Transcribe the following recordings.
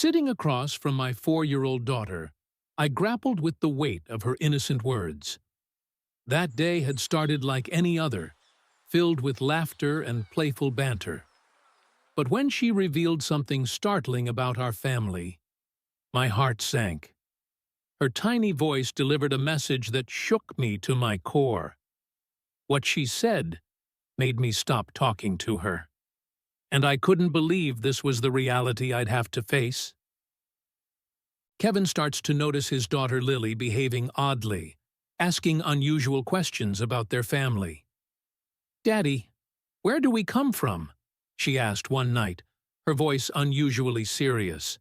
Sitting across from my 4-year-old daughter, I grappled with the weight of her innocent words. That day had started like any other, filled with laughter and playful banter. But when she revealed something startling about our family, my heart sank. Her tiny voice delivered a message that shook me to my core. What she said made me stop talking to her. And I couldn't believe this was the reality I'd have to face. Kevin starts to notice his daughter Lily behaving oddly, asking unusual questions about their family. "Daddy, where do we come from?" she asked one night, her voice unusually serious.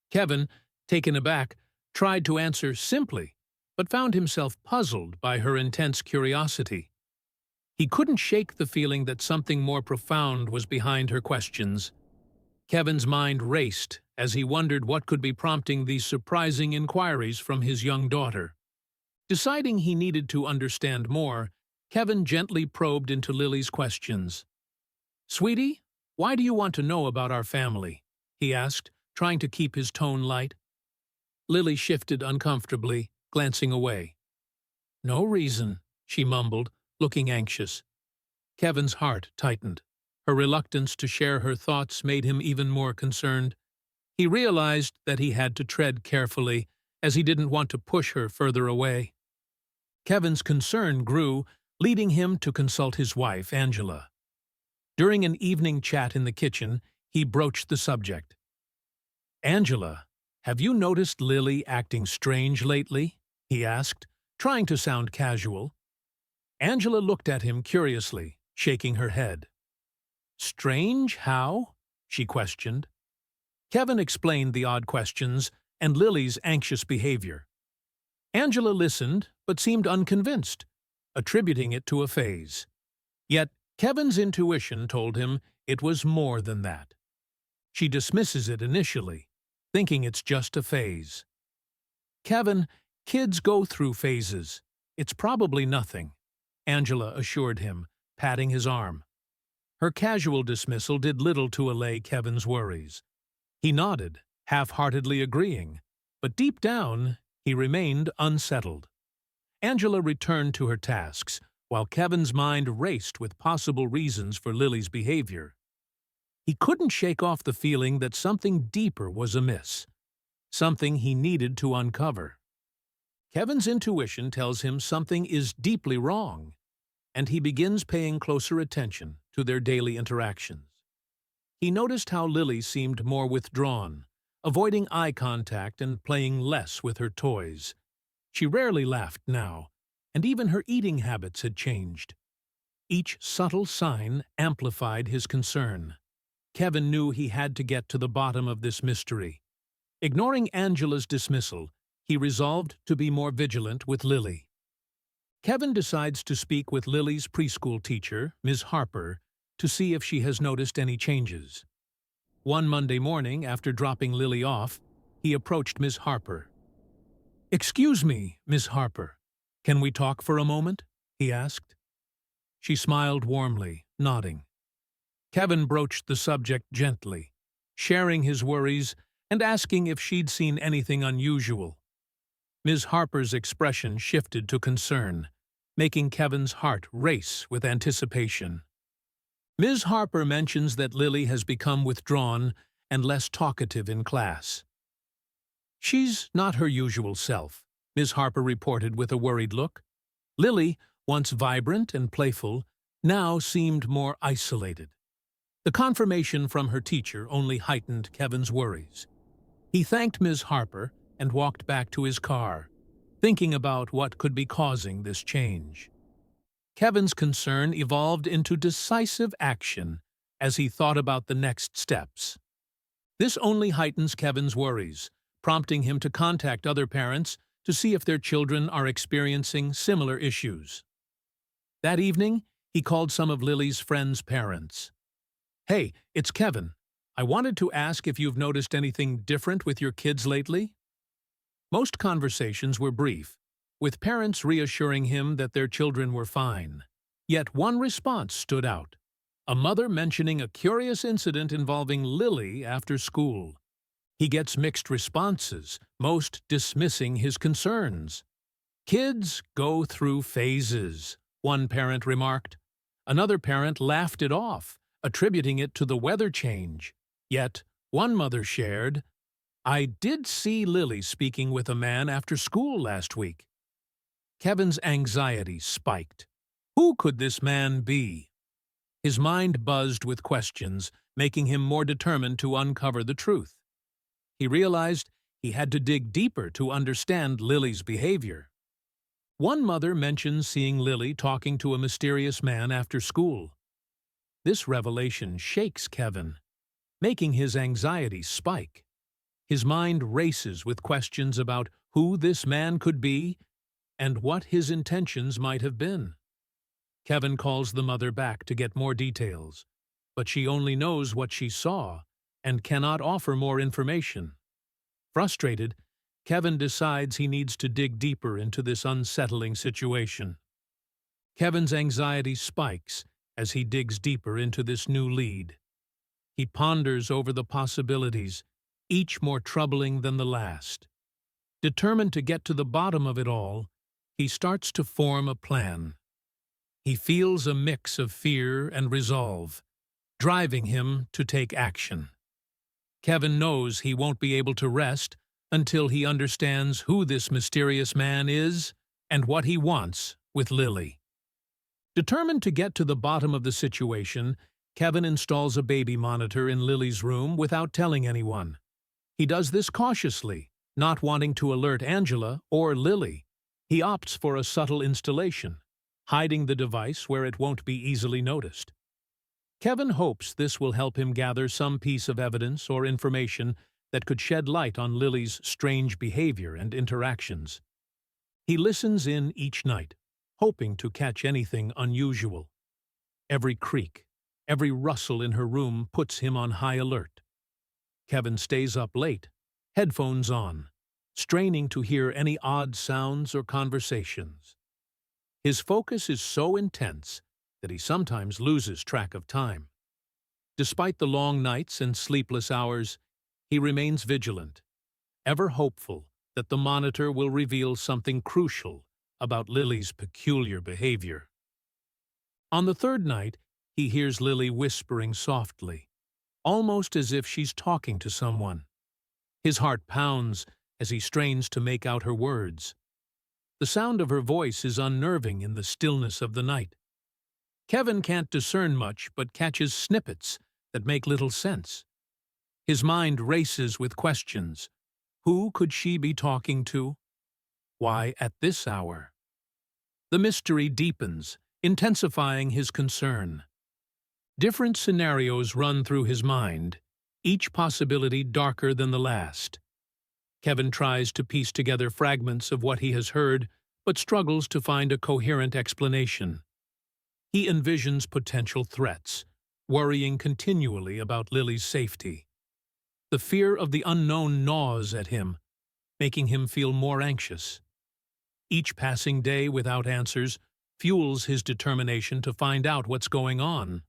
Kevin, taken aback, tried to answer simply, but found himself puzzled by her intense curiosity. He couldn't shake the feeling that something more profound was behind her questions. Kevin's mind raced as he wondered what could be prompting these surprising inquiries from his young daughter. Deciding he needed to understand more, Kevin gently probed into Lily's questions. "Sweetie, why do you want to know about our family?" he asked, trying to keep his tone light. Lily shifted uncomfortably, glancing away. "No reason," she mumbled, looking anxious. Kevin's heart tightened. Her reluctance to share her thoughts made him even more concerned. He realized that he had to tread carefully, as he didn't want to push her further away. Kevin's concern grew, leading him to consult his wife, Angela. During an evening chat in the kitchen, he broached the subject. "Angela, have you noticed Lily acting strange lately?" he asked, trying to sound casual. Angela looked at him curiously, shaking her head. "Strange how?" she questioned. Kevin explained the odd questions and Lily's anxious behavior. Angela listened, but seemed unconvinced, attributing it to a phase. Yet Kevin's intuition told him it was more than that. She dismisses it initially, thinking it's just a phase. "Kevin, kids go through phases. It's probably nothing," Angela assured him, patting his arm. Her casual dismissal did little to allay Kevin's worries. He nodded, half-heartedly agreeing, but deep down, he remained unsettled. Angela returned to her tasks, while Kevin's mind raced with possible reasons for Lily's behavior. He couldn't shake off the feeling that something deeper was amiss, something he needed to uncover. Kevin's intuition tells him something is deeply wrong, and he begins paying closer attention to their daily interactions. He noticed how Lily seemed more withdrawn, avoiding eye contact and playing less with her toys. She rarely laughed now, and even her eating habits had changed. Each subtle sign amplified his concern. Kevin knew he had to get to the bottom of this mystery. Ignoring Angela's dismissal, he resolved to be more vigilant with Lily. Kevin decides to speak with Lily's preschool teacher, Ms. Harper, to see if she has noticed any changes. One Monday morning, after dropping Lily off, he approached Ms. Harper. "Excuse me, Ms. Harper, can we talk for a moment?" he asked. She smiled warmly, nodding. Kevin broached the subject gently, sharing his worries and asking if she'd seen anything unusual. Ms. Harper's expression shifted to concern, making Kevin's heart race with anticipation. Ms. Harper mentions that Lily has become withdrawn and less talkative in class. "She's not her usual self," Ms. Harper reported with a worried look. Lily, once vibrant and playful, now seemed more isolated. The confirmation from her teacher only heightened Kevin's worries. He thanked Ms. Harper and walked back to his car, thinking about what could be causing this change. Kevin's concern evolved into decisive action as he thought about the next steps. This only heightens Kevin's worries, prompting him to contact other parents to see if their children are experiencing similar issues. That evening, he called some of Lily's friends' parents. "Hey, it's Kevin. I wanted to ask if you've noticed anything different with your kids lately?" Most conversations were brief, with parents reassuring him that their children were fine. Yet one response stood out, a mother mentioning a curious incident involving Lily after school. He gets mixed responses, most dismissing his concerns. "Kids go through phases," one parent remarked. Another parent laughed it off, attributing it to the weather change. Yet, one mother shared, "I did see Lily speaking with a man after school last week." Kevin's anxiety spiked. Who could this man be? His mind buzzed with questions, making him more determined to uncover the truth. He realized he had to dig deeper to understand Lily's behavior. One mother mentions seeing Lily talking to a mysterious man after school. This revelation shakes Kevin, making his anxiety spike. His mind races with questions about who this man could be and what his intentions might have been. Kevin calls the mother back to get more details, but she only knows what she saw and cannot offer more information. Frustrated, Kevin decides he needs to dig deeper into this unsettling situation. Kevin's anxiety spikes as he digs deeper into this new lead. He ponders over the possibilities, each more troubling than the last. Determined to get to the bottom of it all, he starts to form a plan. He feels a mix of fear and resolve, driving him to take action. Kevin knows he won't be able to rest until he understands who this mysterious man is and what he wants with Lily. Determined to get to the bottom of the situation, Kevin installs a baby monitor in Lily's room without telling anyone. He does this cautiously, not wanting to alert Angela or Lily. He opts for a subtle installation, hiding the device where it won't be easily noticed. Kevin hopes this will help him gather some piece of evidence or information that could shed light on Lily's strange behavior and interactions. He listens in each night, hoping to catch anything unusual. Every creak, every rustle in her room puts him on high alert. Kevin stays up late, headphones on, straining to hear any odd sounds or conversations. His focus is so intense that he sometimes loses track of time. Despite the long nights and sleepless hours, he remains vigilant, ever hopeful that the monitor will reveal something crucial about Lily's peculiar behavior. On the third night, he hears Lily whispering softly, almost as if she's talking to someone. His heart pounds as he strains to make out her words. The sound of her voice is unnerving in the stillness of the night. Kevin can't discern much but catches snippets that make little sense. His mind races with questions. Who could she be talking to? Why at this hour? The mystery deepens, intensifying his concern. Different scenarios run through his mind, each possibility darker than the last. Kevin tries to piece together fragments of what he has heard, but struggles to find a coherent explanation. He envisions potential threats, worrying continually about Lily's safety. The fear of the unknown gnaws at him, making him feel more anxious. Each passing day without answers fuels his determination to find out what's going on,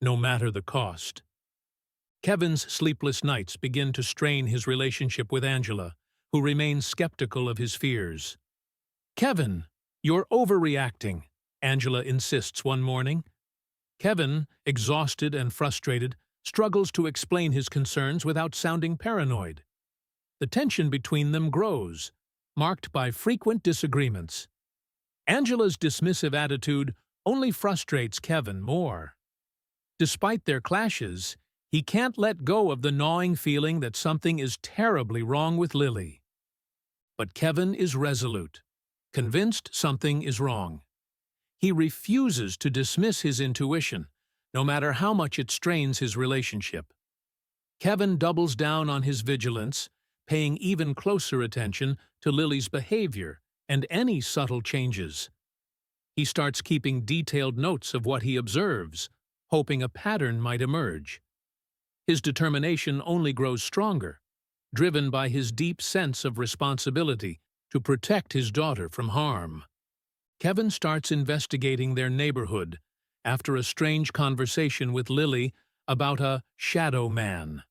no matter the cost. Kevin's sleepless nights begin to strain his relationship with Angela, who remains skeptical of his fears. "Kevin, you're overreacting," Angela insists one morning. Kevin, exhausted and frustrated, struggles to explain his concerns without sounding paranoid. The tension between them grows, marked by frequent disagreements. Angela's dismissive attitude only frustrates Kevin more. Despite their clashes, he can't let go of the gnawing feeling that something is terribly wrong with Lily. But Kevin is resolute, convinced something is wrong. He refuses to dismiss his intuition, no matter how much it strains his relationship. Kevin doubles down on his vigilance, paying even closer attention to Lily's behavior and any subtle changes. He starts keeping detailed notes of what he observes, hoping a pattern might emerge. His determination only grows stronger, driven by his deep sense of responsibility to protect his daughter from harm. Kevin starts investigating their neighborhood after a strange conversation with Lily about a shadow man.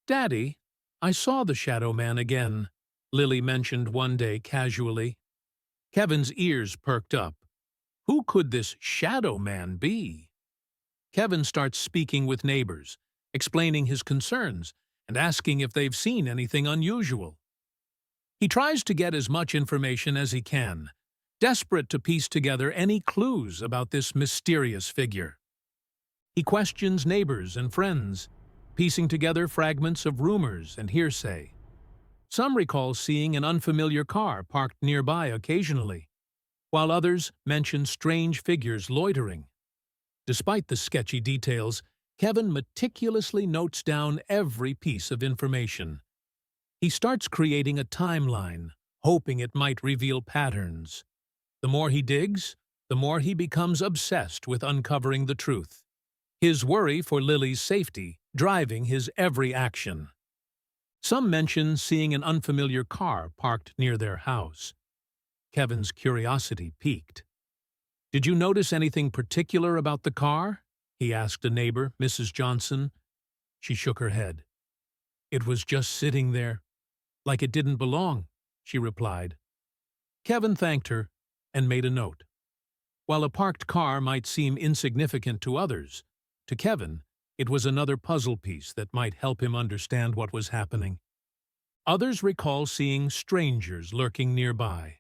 "Daddy, "I saw the shadow man again," Lily mentioned one day casually. Kevin's ears perked up. Who could this shadow man be? Kevin starts speaking with neighbors, explaining his concerns and asking if they've seen anything unusual. He tries to get as much information as he can, desperate to piece together any clues about this mysterious figure. He questions neighbors and friends, piecing together fragments of rumors and hearsay. Some recall seeing an unfamiliar car parked nearby occasionally, while others mention strange figures loitering. Despite the sketchy details, Kevin meticulously notes down every piece of information. He starts creating a timeline, hoping it might reveal patterns. The more he digs, the more he becomes obsessed with uncovering the truth. His worry for Lily's safety driving his every action. Some mention seeing an unfamiliar car parked near their house. Kevin's curiosity piqued. "Did you notice anything particular about the car?" he asked a neighbor, Mrs. Johnson. She shook her head. "It was just sitting there, like it didn't belong," she replied. Kevin thanked her and made a note. While a parked car might seem insignificant to others, to Kevin, it was another puzzle piece that might help him understand what was happening. Others recall seeing strangers lurking nearby.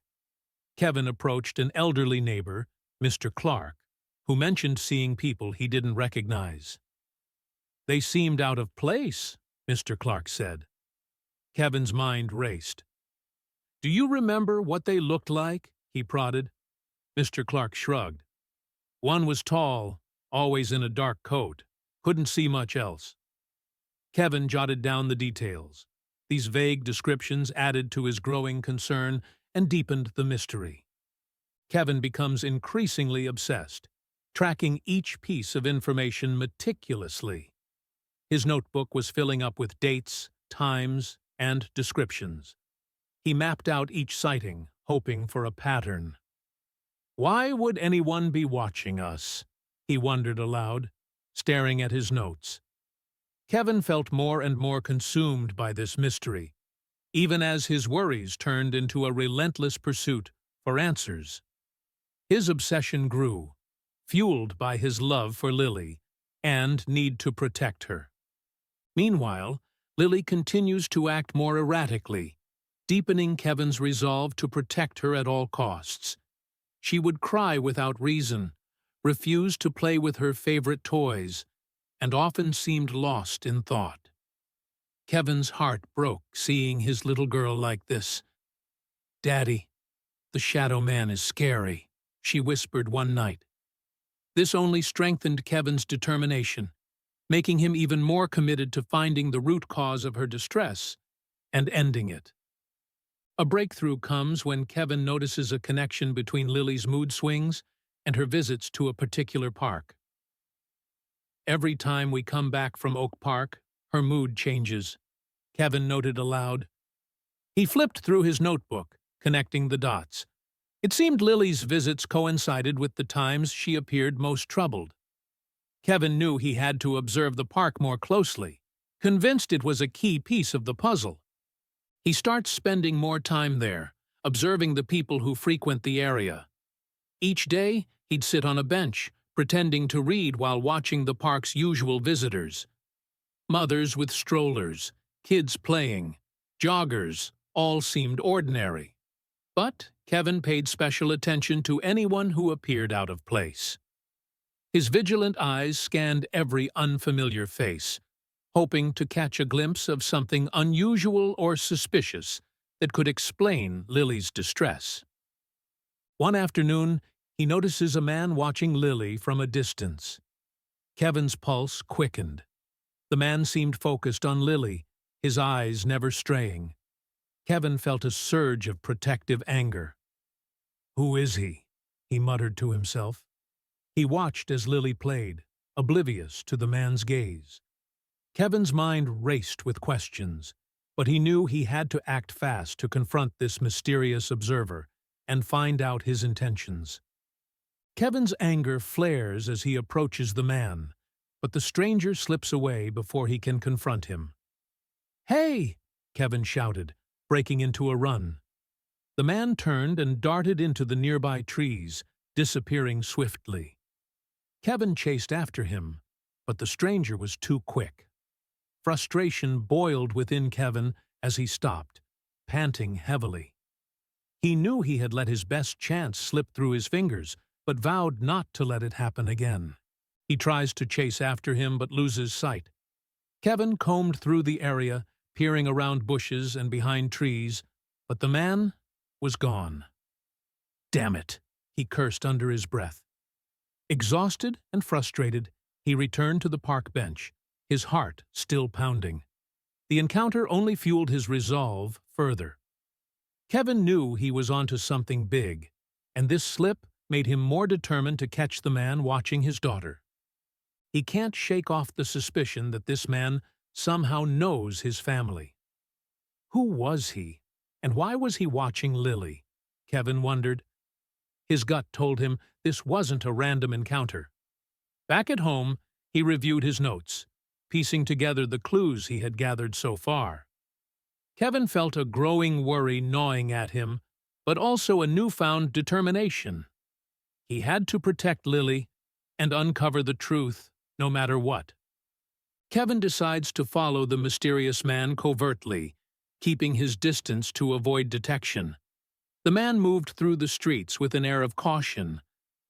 Kevin approached an elderly neighbor, Mr. Clark, who mentioned seeing people he didn't recognize. "They seemed out of place," Mr. Clark said. Kevin's mind raced. "Do you remember what they looked like?" he prodded. Mr. Clark shrugged. "One was tall, always in a dark coat. Couldn't see much else." Kevin jotted down the details. These vague descriptions added to his growing concern and deepened the mystery. Kevin becomes increasingly obsessed, tracking each piece of information meticulously. His notebook was filling up with dates, times, and descriptions. He mapped out each sighting, hoping for a pattern. "Why would anyone be watching us?" he wondered aloud, staring at his notes. Kevin felt more and more consumed by this mystery, even as his worries turned into a relentless pursuit for answers. His obsession grew, fueled by his love for Lily and need to protect her. Meanwhile, Lily continues to act more erratically, deepening Kevin's resolve to protect her at all costs. She would cry without reason, refuse to play with her favorite toys, and often seemed lost in thought. Kevin's heart broke seeing his little girl like this. "Daddy, the shadow man is scary," she whispered one night. This only strengthened Kevin's determination, making him even more committed to finding the root cause of her distress and ending it. A breakthrough comes when Kevin notices a connection between Lily's mood swings and her visits to a particular park. "Every time we come back from Oak Park, her mood changes," Kevin noted aloud. He flipped through his notebook, connecting the dots. It seemed Lily's visits coincided with the times she appeared most troubled. Kevin knew he had to observe the park more closely, convinced it was a key piece of the puzzle. He starts spending more time there, observing the people who frequent the area. Each day, he'd sit on a bench, pretending to read while watching the park's usual visitors. Mothers with strollers, kids playing, joggers, all seemed ordinary. But Kevin paid special attention to anyone who appeared out of place. His vigilant eyes scanned every unfamiliar face, hoping to catch a glimpse of something unusual or suspicious that could explain Lily's distress. One afternoon, he notices a man watching Lily from a distance. Kevin's pulse quickened. The man seemed focused on Lily, his eyes never straying. Kevin felt a surge of protective anger. "Who is he?" he muttered to himself. He watched as Lily played, oblivious to the man's gaze. Kevin's mind raced with questions, but he knew he had to act fast to confront this mysterious observer and find out his intentions. Kevin's anger flares as he approaches the man, but the stranger slips away before he can confront him. "Hey!" Kevin shouted, breaking into a run. The man turned and darted into the nearby trees, disappearing swiftly. Kevin chased after him, but the stranger was too quick. Frustration boiled within Kevin as he stopped, panting heavily. He knew he had let his best chance slip through his fingers, but vowed not to let it happen again. He tries to chase after him but loses sight. Kevin combed through the area, peering around bushes and behind trees, but the man was gone. "Damn it," he cursed under his breath. Exhausted and frustrated, he returned to the park bench, his heart still pounding. The encounter only fueled his resolve further. Kevin knew he was onto something big, and this slip made him more determined to catch the man watching his daughter. He can't shake off the suspicion that this man somehow knows his family. Who was he, and why was he watching Lily? Kevin wondered. His gut told him this wasn't a random encounter. Back at home, he reviewed his notes, piecing together the clues he had gathered so far. Kevin felt a growing worry gnawing at him, but also a newfound determination. He had to protect Lily and uncover the truth, no matter what. Kevin decides to follow the mysterious man covertly, keeping his distance to avoid detection. The man moved through the streets with an air of caution,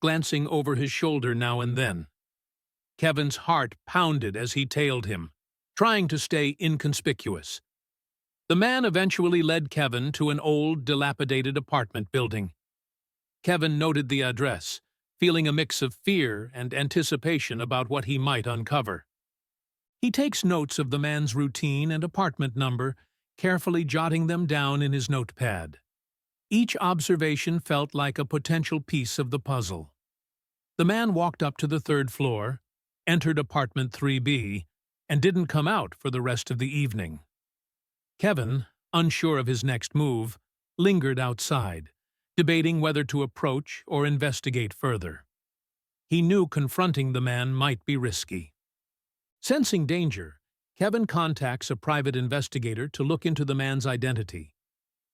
glancing over his shoulder now and then. Kevin's heart pounded as he tailed him, trying to stay inconspicuous. The man eventually led Kevin to an old, dilapidated apartment building. Kevin noted the address, feeling a mix of fear and anticipation about what he might uncover. He takes notes of the man's routine and apartment number, carefully jotting them down in his notepad. Each observation felt like a potential piece of the puzzle. The man walked up to the third floor, entered apartment 3B, and didn't come out for the rest of the evening. Kevin, unsure of his next move, lingered outside, debating whether to approach or investigate further. He knew confronting the man might be risky. Sensing danger, Kevin contacts a private investigator to look into the man's identity.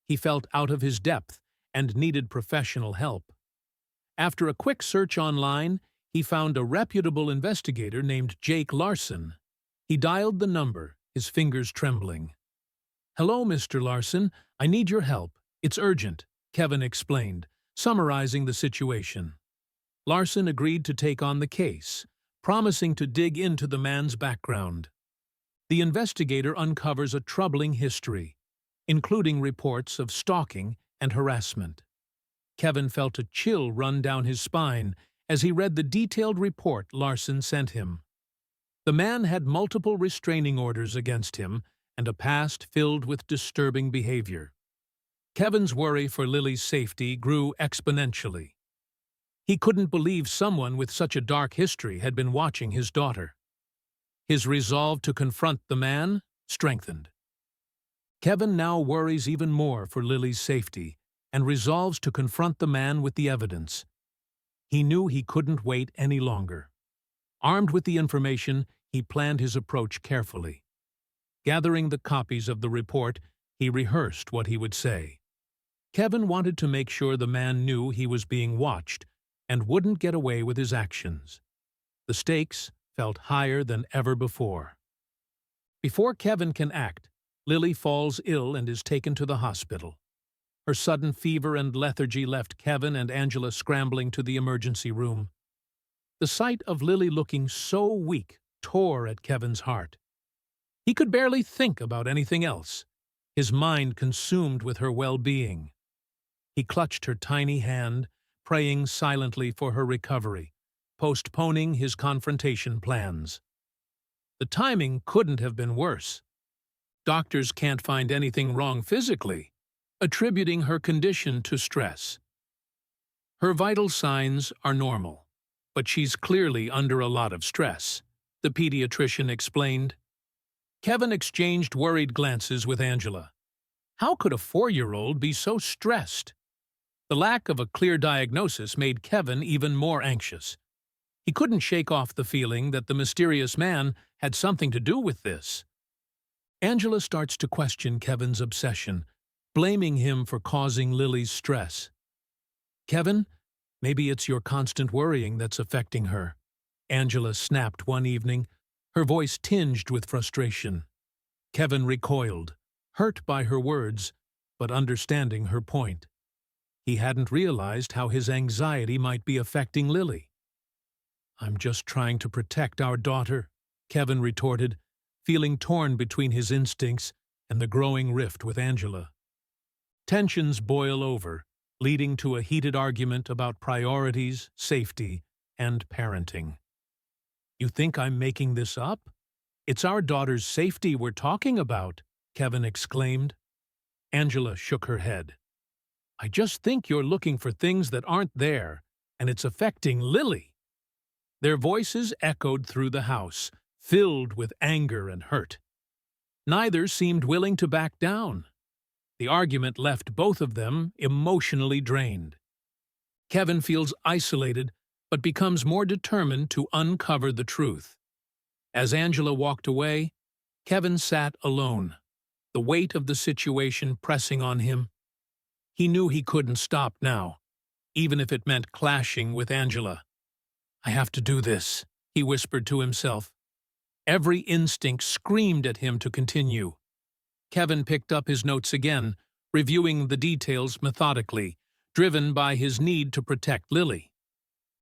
He felt out of his depth and needed professional help. After a quick search online, he found a reputable investigator named Jake Larson. He dialed the number, his fingers trembling. "Hello, Mr. Larson. I need your help. It's urgent," Kevin explained, summarizing the situation. Larson agreed to take on the case, promising to dig into the man's background. The investigator uncovers a troubling history, including reports of stalking and harassment. Kevin felt a chill run down his spine as he read the detailed report Larson sent him. The man had multiple restraining orders against him and a past filled with disturbing behavior. Kevin's worry for Lily's safety grew exponentially. He couldn't believe someone with such a dark history had been watching his daughter. His resolve to confront the man strengthened. Kevin now worries even more for Lily's safety and resolves to confront the man with the evidence. He knew he couldn't wait any longer. Armed with the information, he planned his approach carefully. Gathering the copies of the report, he rehearsed what he would say. Kevin wanted to make sure the man knew he was being watched and wouldn't get away with his actions. The stakes felt higher than ever before. Before Kevin can act, Lily falls ill and is taken to the hospital. Her sudden fever and lethargy left Kevin and Angela scrambling to the emergency room. The sight of Lily looking so weak tore at Kevin's heart. He could barely think about anything else, his mind consumed with her well-being. He clutched her tiny hand, praying silently for her recovery, postponing his confrontation plans. The timing couldn't have been worse. Doctors can't find anything wrong physically, attributing her condition to stress. Her vital signs are normal, but she's clearly under a lot of stress, the pediatrician explained. Kevin exchanged worried glances with Angela. How could a 4-year-old be so stressed? The lack of a clear diagnosis made Kevin even more anxious. He couldn't shake off the feeling that the mysterious man had something to do with this. Angela starts to question Kevin's obsession, blaming him for causing Lily's stress. "Kevin, maybe it's your constant worrying that's affecting her," Angela snapped one evening, her voice tinged with frustration. Kevin recoiled, hurt by her words, but understanding her point. He hadn't realized how his anxiety might be affecting Lily. "I'm just trying to protect our daughter," Kevin retorted, feeling torn between his instincts and the growing rift with Angela. Tensions boil over, leading to a heated argument about priorities, safety, and parenting. "You think I'm making this up? It's our daughter's safety we're talking about," Kevin exclaimed. Angela shook her head. "I just think you're looking for things that aren't there, and it's affecting Lily." Their voices echoed through the house, filled with anger and hurt. Neither seemed willing to back down. The argument left both of them emotionally drained. Kevin feels isolated, but becomes more determined to uncover the truth. As Angela walked away, Kevin sat alone, the weight of the situation pressing on him. He knew he couldn't stop now, even if it meant clashing with Angela. "I have to do this," he whispered to himself. Every instinct screamed at him to continue. Kevin picked up his notes again, reviewing the details methodically, driven by his need to protect Lily.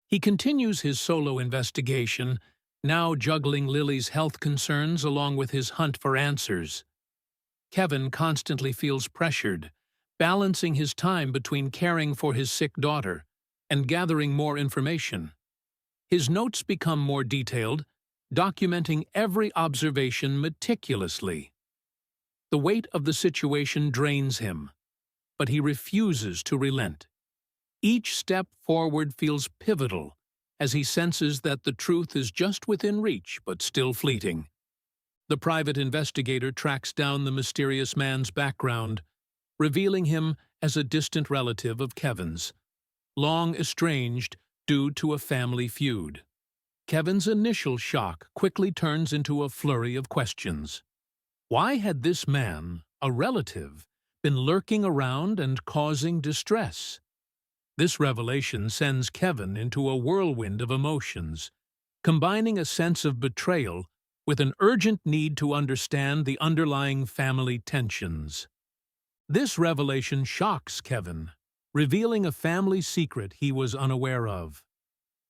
He continues his solo investigation, now juggling Lily's health concerns along with his hunt for answers. Kevin constantly feels pressured, balancing his time between caring for his sick daughter and gathering more information. His notes become more detailed, documenting every observation meticulously. The weight of the situation drains him, but he refuses to relent. Each step forward feels pivotal, as he senses that the truth is just within reach but still fleeting. The private investigator tracks down the mysterious man's background, revealing him as a distant relative of Kevin's, long estranged due to a family feud. Kevin's initial shock quickly turns into a flurry of questions. Why had this man, a relative, been lurking around and causing distress? This revelation sends Kevin into a whirlwind of emotions, combining a sense of betrayal with an urgent need to understand the underlying family tensions. This revelation shocks Kevin, revealing a family secret he was unaware of.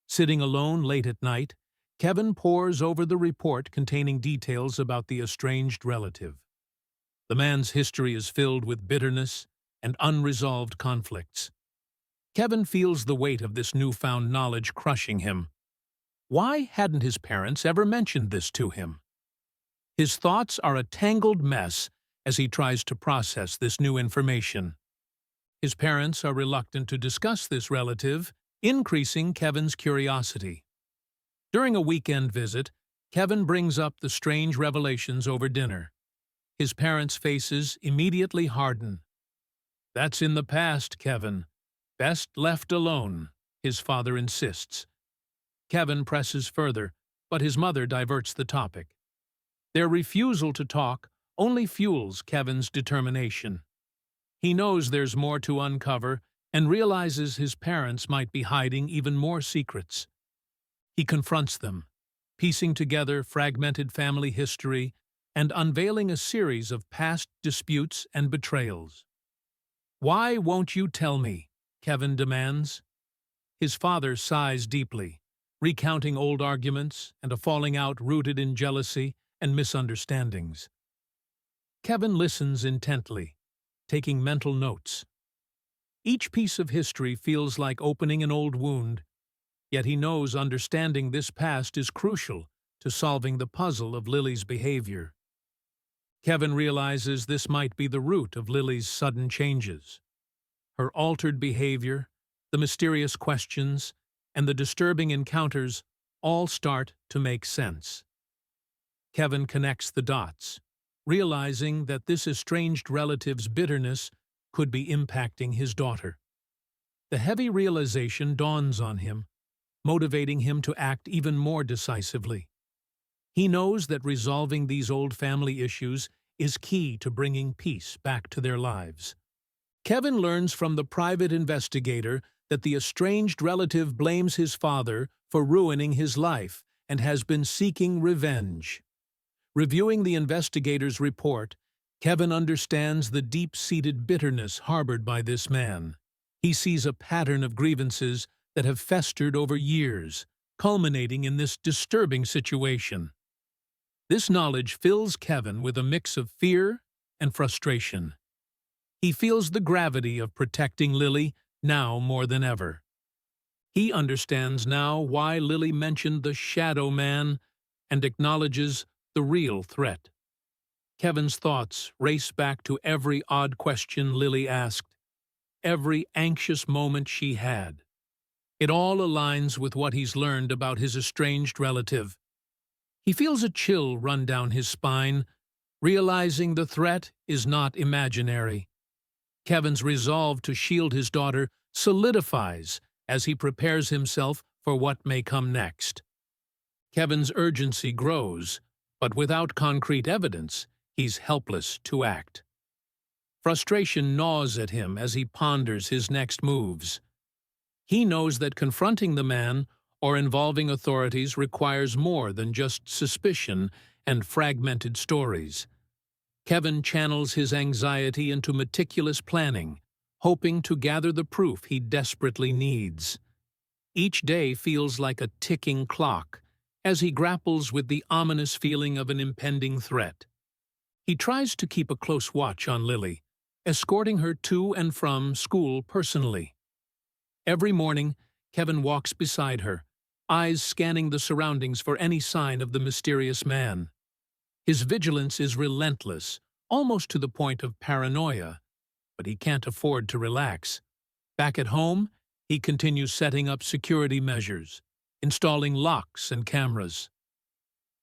Sitting alone late at night, Kevin pores over the report containing details about the estranged relative. The man's history is filled with bitterness and unresolved conflicts. Kevin feels the weight of this newfound knowledge crushing him. Why hadn't his parents ever mentioned this to him? His thoughts are a tangled mess as he tries to process this new information. His parents are reluctant to discuss this relative, increasing Kevin's curiosity. During a weekend visit, Kevin brings up the strange revelations over dinner. His parents' faces immediately harden. "That's in the past, Kevin. Best left alone," his father insists. Kevin presses further, but his mother diverts the topic. Their refusal to talk only fuels Kevin's determination. He knows there's more to uncover and realizes his parents might be hiding even more secrets. He confronts them, piecing together fragmented family history and unveiling a series of past disputes and betrayals. "Why won't you tell me?" Kevin demands. His father sighs deeply, recounting old arguments and a falling out rooted in jealousy and misunderstandings. Kevin listens intently, taking mental notes. Each piece of history feels like opening an old wound, yet he knows understanding this past is crucial to solving the puzzle of Lily's behavior. Kevin realizes this might be the root of Lily's sudden changes. Her altered behavior, the mysterious questions, and the disturbing encounters all start to make sense. Kevin connects the dots, realizing that this estranged relative's bitterness could be impacting his daughter. The heavy realization dawns on him, motivating him to act even more decisively. He knows that resolving these old family issues is key to bringing peace back to their lives. Kevin learns from the private investigator that the estranged relative blames his father for ruining his life and has been seeking revenge. Reviewing the investigator's report, Kevin understands the deep-seated bitterness harbored by this man. He sees a pattern of grievances that have festered over years, culminating in this disturbing situation. This knowledge fills Kevin with a mix of fear and frustration. He feels the gravity of protecting Lily now more than ever. He understands now why Lily mentioned the shadow man and acknowledges the real threat. Kevin's thoughts race back to every odd question Lily asked, every anxious moment she had. It all aligns with what he's learned about his estranged relative. He feels a chill run down his spine, realizing the threat is not imaginary. Kevin's resolve to shield his daughter solidifies as he prepares himself for what may come next. Kevin's urgency grows, but without concrete evidence, he's helpless to act. Frustration gnaws at him as he ponders his next moves. He knows that confronting the man or involving authorities requires more than just suspicion and fragmented stories. Kevin channels his anxiety into meticulous planning, hoping to gather the proof he desperately needs. Each day feels like a ticking clock as he grapples with the ominous feeling of an impending threat. He tries to keep a close watch on Lily, escorting her to and from school personally. Every morning, Kevin walks beside her, eyes scanning the surroundings for any sign of the mysterious man. His vigilance is relentless, almost to the point of paranoia, but he can't afford to relax. Back at home, he continues setting up security measures, installing locks and cameras.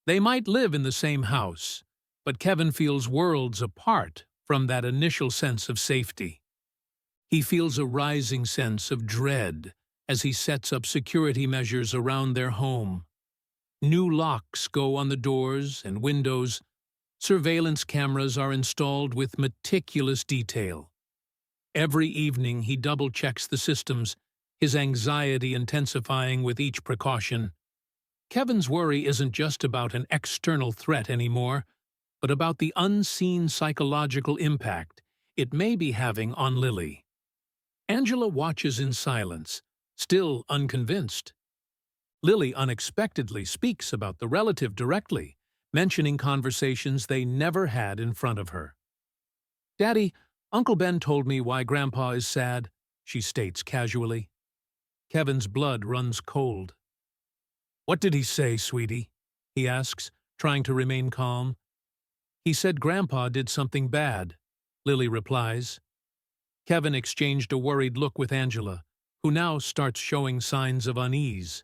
They might live in the same house, but Kevin feels worlds apart from that initial sense of safety. He feels a rising sense of dread as he sets up security measures around their home. New locks go on the doors and windows. Surveillance cameras are installed with meticulous detail. Every evening he double-checks the systems, his anxiety intensifying with each precaution. Kevin's worry isn't just about an external threat anymore, but about the unseen psychological impact it may be having on Lily. Angela watches in silence, still unconvinced. Lily unexpectedly speaks about the relative directly, mentioning conversations they never had in front of her. "Daddy, Uncle Ben told me why Grandpa is sad," she states casually. Kevin's blood runs cold. "What did he say, sweetie?" he asks, trying to remain calm. "He said Grandpa did something bad," Lily replies. Kevin exchanged a worried look with Angela, who now starts showing signs of unease.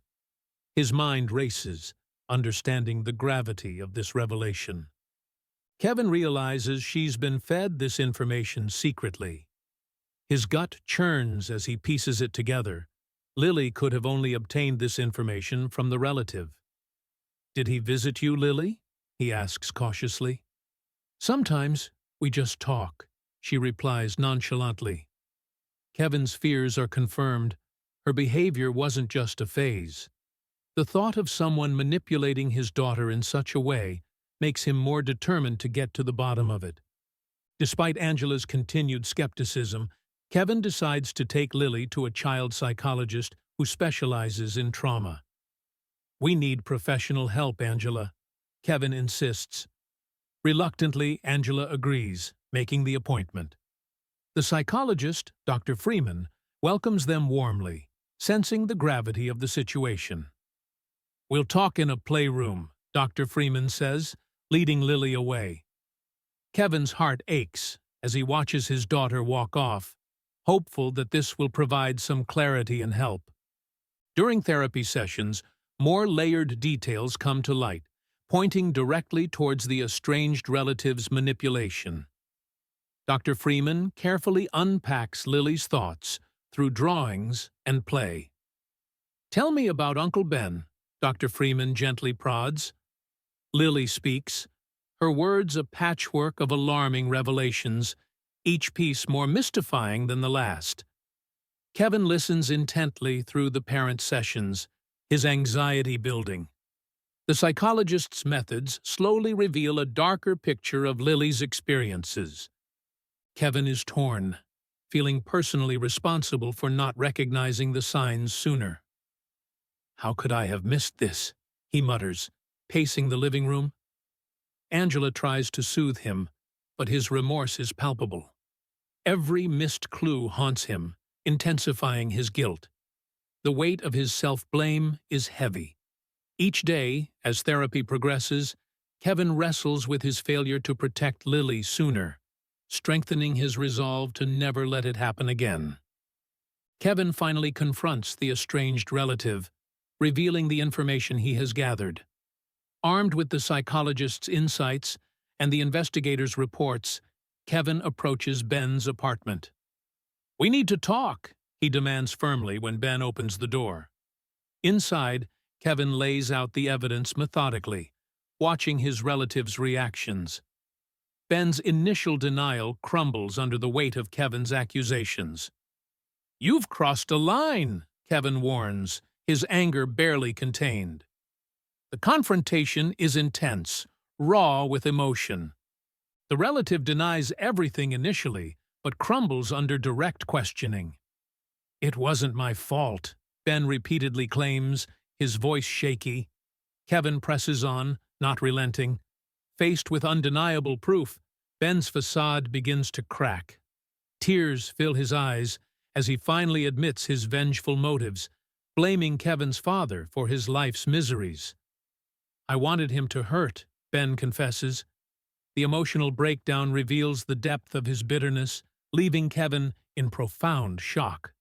His mind races, understanding the gravity of this revelation. Kevin realizes she's been fed this information secretly. His gut churns as he pieces it together. Lily could have only obtained this information from the relative. "Did he visit you, Lily?" he asks cautiously. "Sometimes we just talk," she replies nonchalantly. Kevin's fears are confirmed. Her behavior wasn't just a phase. The thought of someone manipulating his daughter in such a way makes him more determined to get to the bottom of it. Despite Angela's continued skepticism, Kevin decides to take Lily to a child psychologist who specializes in trauma. "We need professional help, Angela," Kevin insists. Reluctantly, Angela agrees, making the appointment. The psychologist, Dr. Freeman, welcomes them warmly, sensing the gravity of the situation. "We'll talk in a playroom," Dr. Freeman says, leading Lily away. Kevin's heart aches as he watches his daughter walk off, hopeful that this will provide some clarity and help. During therapy sessions, more layered details come to light, pointing directly towards the estranged relative's manipulation. Dr. Freeman carefully unpacks Lily's thoughts through drawings and play. "Tell me about Uncle Ben," Dr. Freeman gently prods. Lily speaks, her words a patchwork of alarming revelations, each piece more mystifying than the last. Kevin listens intently through the parent sessions, his anxiety building. The psychologist's methods slowly reveal a darker picture of Lily's experiences. Kevin is torn, feeling personally responsible for not recognizing the signs sooner. "How could I have missed this?" he mutters, pacing the living room. Angela tries to soothe him, but his remorse is palpable. Every missed clue haunts him, intensifying his guilt. The weight of his self-blame is heavy. Each day, as therapy progresses, Kevin wrestles with his failure to protect Lily sooner, strengthening his resolve to never let it happen again. Kevin finally confronts the estranged relative, revealing the information he has gathered. Armed with the psychologist's insights and the investigator's reports, Kevin approaches Ben's apartment. "We need to talk," he demands firmly when Ben opens the door. Inside, Kevin lays out the evidence methodically, watching his relative's reactions. Ben's initial denial crumbles under the weight of Kevin's accusations. "You've crossed a line," Kevin warns, his anger barely contained. The confrontation is intense, raw with emotion. The relative denies everything initially, but crumbles under direct questioning. "It wasn't my fault," Ben repeatedly claims, his voice shaky. Kevin presses on, not relenting. Faced with undeniable proof, Ben's facade begins to crack. Tears fill his eyes as he finally admits his vengeful motives, blaming Kevin's father for his life's miseries. "I wanted him to hurt," Ben confesses. The emotional breakdown reveals the depth of his bitterness, leaving Kevin in profound shock.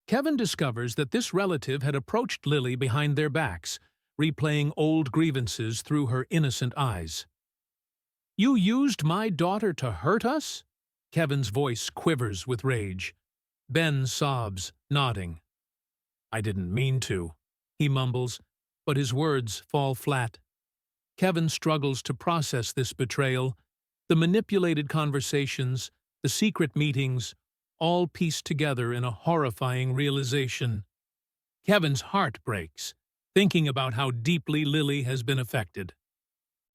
Kevin discovers that this relative had approached Lily behind their backs, replaying old grievances through her innocent eyes. "You used my daughter to hurt us?" Kevin's voice quivers with rage. Ben sobs, nodding. "I didn't mean to," he mumbles, but his words fall flat. Kevin struggles to process this betrayal. The manipulated conversations, the secret meetings, all pieced together in a horrifying realization. Kevin's heart breaks, thinking about how deeply Lily has been affected.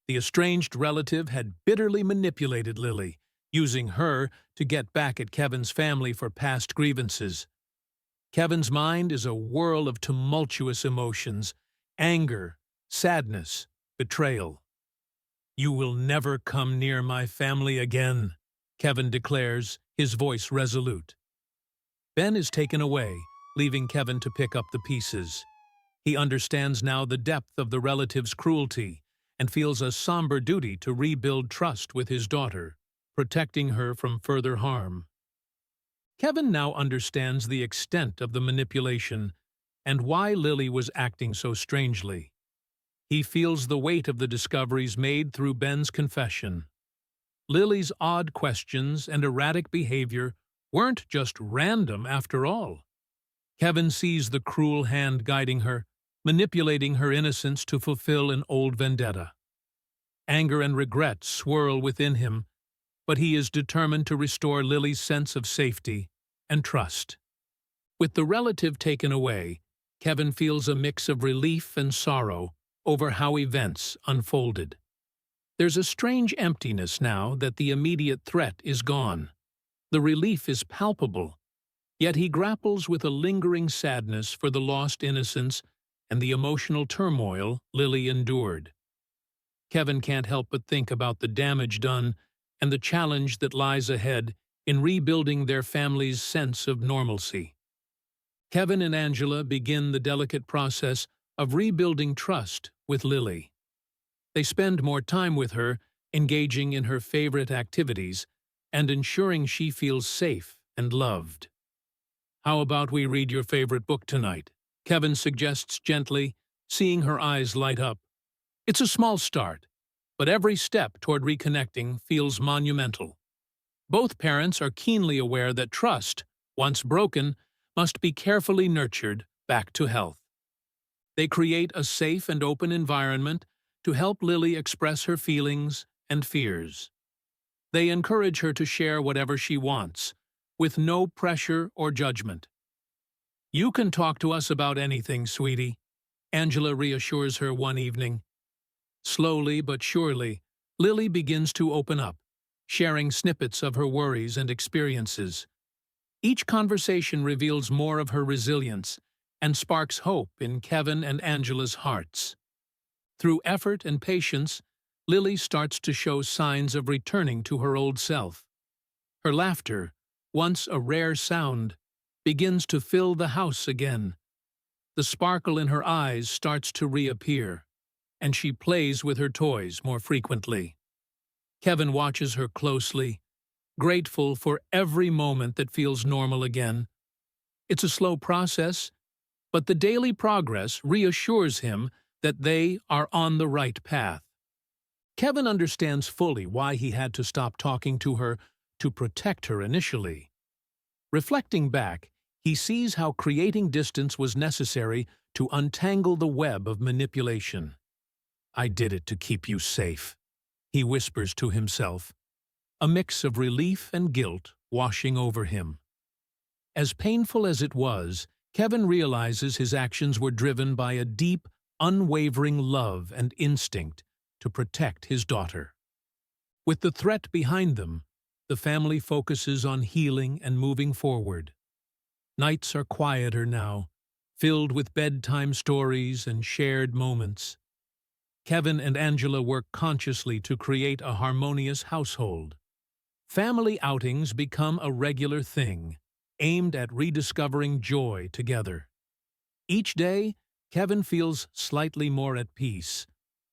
The estranged relative had bitterly manipulated Lily, using her to get back at Kevin's family for past grievances. Kevin's mind is a whirl of tumultuous emotions: anger, sadness, betrayal. "You will never come near my family again," Kevin declares, his voice resolute. Ben is taken away, leaving Kevin to pick up the pieces. He understands now the depth of the relative's cruelty and feels a somber duty to rebuild trust with his daughter, protecting her from further harm. Kevin now understands the extent of the manipulation and why Lily was acting so strangely. He feels the weight of the discoveries made through Ben's confession. Lily's odd questions and erratic behavior weren't just random after all. Kevin sees the cruel hand guiding her, manipulating her innocence to fulfill an old vendetta. Anger and regret swirl within him, but he is determined to restore Lily's sense of safety and trust. With the relative taken away, Kevin feels a mix of relief and sorrow over how events unfolded. There's a strange emptiness now that the immediate threat is gone. The relief is palpable, yet he grapples with a lingering sadness for the lost innocence and the emotional turmoil Lily endured. Kevin can't help but think about the damage done and the challenge that lies ahead in rebuilding their family's sense of normalcy. Kevin and Angela begin the delicate process of rebuilding trust with Lily. They spend more time with her, engaging in her favorite activities, and ensuring she feels safe and loved. "How about we read your favorite book tonight?" Kevin suggests gently, seeing her eyes light up. It's a small start, but every step toward reconnecting feels monumental. Both parents are keenly aware that trust, once broken, must be carefully nurtured back to health. They create a safe and open environment to help Lily express her feelings and fears. They encourage her to share whatever she wants, with no pressure or judgment. "You can talk to us about anything, sweetie," Angela reassures her one evening. Slowly but surely, Lily begins to open up, sharing snippets of her worries and experiences. Each conversation reveals more of her resilience and sparks hope in Kevin and Angela's hearts. Through effort and patience, Lily starts to show signs of returning to her old self. Her laughter, once a rare sound, begins to fill the house again. The sparkle in her eyes starts to reappear, and she plays with her toys more frequently. Kevin watches her closely, grateful for every moment that feels normal again. It's a slow process, but the daily progress reassures him that they are on the right path. Kevin understands fully why he had to stop talking to her to protect her initially. Reflecting back, he sees how creating distance was necessary to untangle the web of manipulation. "I did it to keep you safe," he whispers to himself, a mix of relief and guilt washing over him. As painful as it was, Kevin realizes his actions were driven by a deep, unwavering love and instinct to protect his daughter. With the threat behind them, the family focuses on healing and moving forward. Nights are quieter now, filled with bedtime stories and shared moments. Kevin and Angela work consciously to create a harmonious household. Family outings become a regular thing, aimed at rediscovering joy together. Each day, Kevin feels slightly more at peace,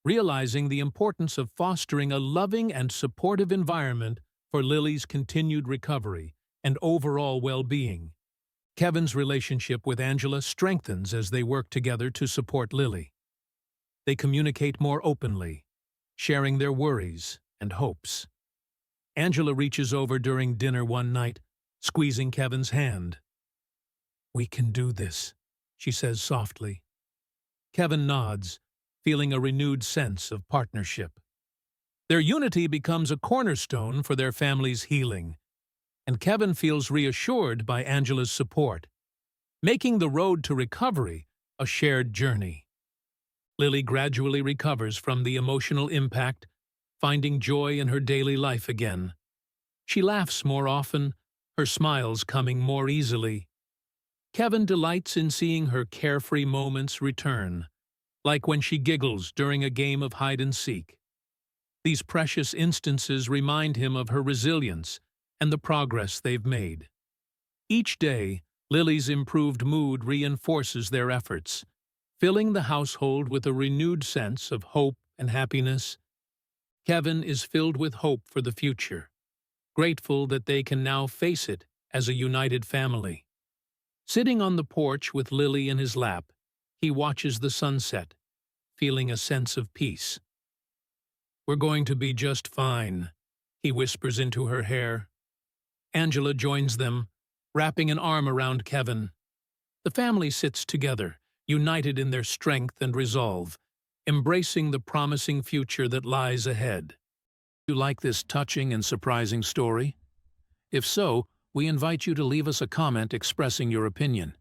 realizing the importance of fostering a loving and supportive environment for Lily's continued recovery and overall well-being. Kevin's relationship with Angela strengthens as they work together to support Lily. They communicate more openly, sharing their worries and hopes. Angela reaches over during dinner one night, squeezing Kevin's hand. "We can do this," she says softly. Kevin nods, feeling a renewed sense of partnership. Their unity becomes a cornerstone for their family's healing, and Kevin feels reassured by Angela's support, making the road to recovery a shared journey. Lily gradually recovers from the emotional impact, finding joy in her daily life again. She laughs more often, her smiles coming more easily. Kevin delights in seeing her carefree moments return, like when she giggles during a game of hide-and-seek. These precious instances remind him of her resilience and the progress they've made. Each day, Lily's improved mood reinforces their efforts, filling the household with a renewed sense of hope and happiness. Kevin is filled with hope for the future, grateful that they can now face it as a united family. Sitting on the porch with Lily in his lap, he watches the sunset, feeling a sense of peace. "We're going to be just fine," he whispers into her hair. Angela joins them, wrapping an arm around Kevin. The family sits together, united in their strength and resolve, embracing the promising future that lies ahead. Do you like this touching and surprising story? If so, we invite you to leave us a comment expressing your opinion.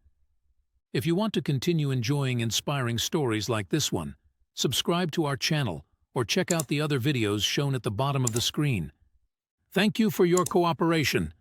If you want to continue enjoying inspiring stories like this one, subscribe to our channel or check out the other videos shown at the bottom of the screen. Thank you for your cooperation.